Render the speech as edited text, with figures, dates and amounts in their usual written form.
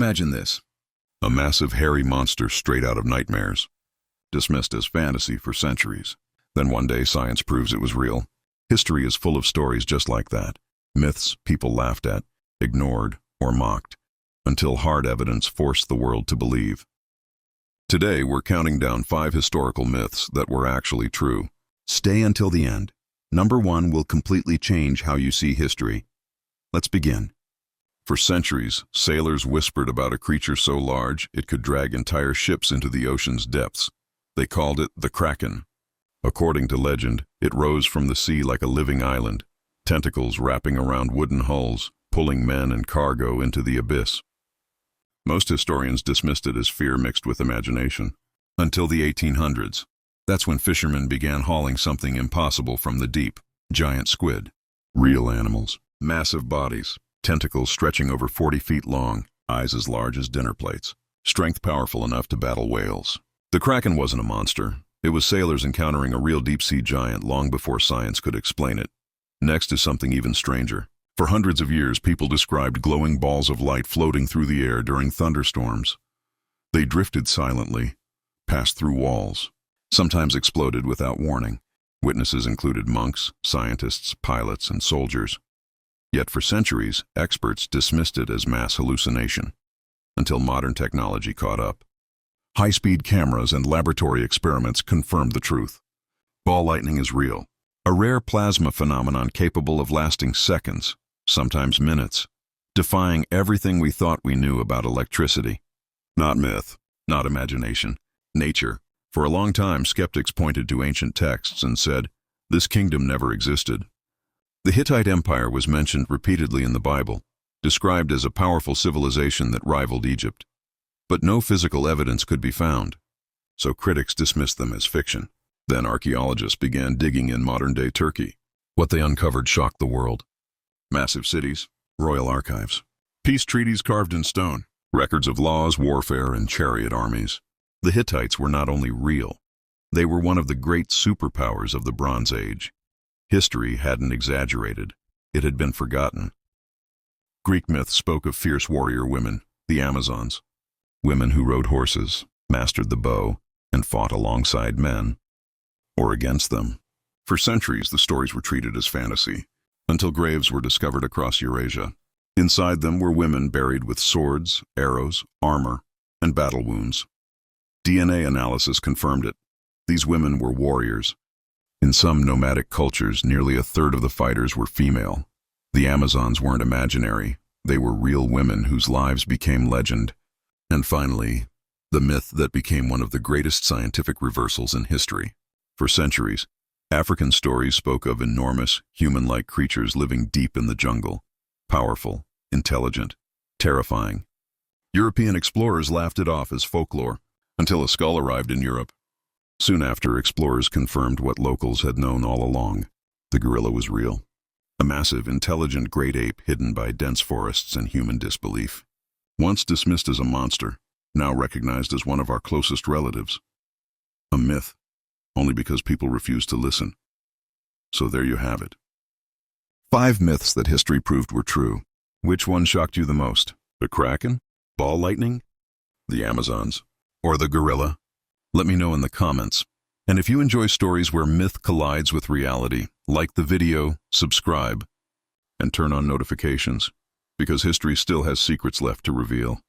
Imagine this. A massive hairy monster straight out of nightmares, dismissed as fantasy for centuries. Then one day science proves it was real. History is full of stories just like that. Myths people laughed at, ignored, or mocked, until hard evidence forced the world to believe. Today we're counting down 5 historical myths that were actually true. Stay until the end. Number 1 will completely change how you see history. Let's begin. For centuries, sailors whispered about a creature so large it could drag entire ships into the ocean's depths. They called it the Kraken. According to legend, it rose from the sea like a living island, tentacles wrapping around wooden hulls, pulling men and cargo into the abyss. Most historians dismissed it as fear mixed with imagination. Until the 1800s. That's when fishermen began hauling something impossible from the deep: giant squid. Real animals, massive bodies, tentacles stretching over 40 feet long, eyes as large as dinner plates, strength powerful enough to battle whales. The Kraken wasn't a monster. It was sailors encountering a real deep-sea giant long before science could explain it. Next is something even stranger. For hundreds of years, people described glowing balls of light floating through the air during thunderstorms. They drifted silently, passed through walls, sometimes exploded without warning. Witnesses included monks, scientists, pilots, and soldiers. Yet for centuries, experts dismissed it as mass hallucination, until modern technology caught up. High-speed cameras and laboratory experiments confirmed the truth. Ball lightning is real, a rare plasma phenomenon capable of lasting seconds, sometimes minutes, defying everything we thought we knew about electricity. Not myth, not imagination, nature. For a long time, skeptics pointed to ancient texts and said, this kingdom never existed. The Hittite Empire was mentioned repeatedly in the Bible, described as a powerful civilization that rivaled Egypt. But no physical evidence could be found, so critics dismissed them as fiction. Then archaeologists began digging in modern-day Turkey. What they uncovered shocked the world. Massive cities, royal archives, peace treaties carved in stone, records of laws, warfare, and chariot armies. The Hittites were not only real, they were one of the great superpowers of the Bronze Age. History hadn't exaggerated, it had been forgotten. Greek myth spoke of fierce warrior women, the Amazons. Women who rode horses, mastered the bow, and fought alongside men, or against them. For centuries, the stories were treated as fantasy, until graves were discovered across Eurasia. Inside them were women buried with swords, arrows, armor, and battle wounds. DNA analysis confirmed it. These women were warriors. In some nomadic cultures, nearly a third of the fighters were female. The Amazons weren't imaginary. They were real women whose lives became legend. And finally, the myth that became one of the greatest scientific reversals in history. For centuries, African stories spoke of enormous, human-like creatures living deep in the jungle, powerful, intelligent, terrifying. European explorers laughed it off as folklore, until a skull arrived in Europe. Soon after, explorers confirmed what locals had known all along. The gorilla was real. A massive, intelligent great ape hidden by dense forests and human disbelief. Once dismissed as a monster, now recognized as one of our closest relatives. A myth, only because people refused to listen. So there you have it. 5 myths that history proved were true. Which one shocked you the most? The Kraken? Ball lightning? The Amazons? Or the gorilla? Let me know in the comments. And if you enjoy stories where myth collides with reality, like the video, subscribe, and turn on notifications, because history still has secrets left to reveal.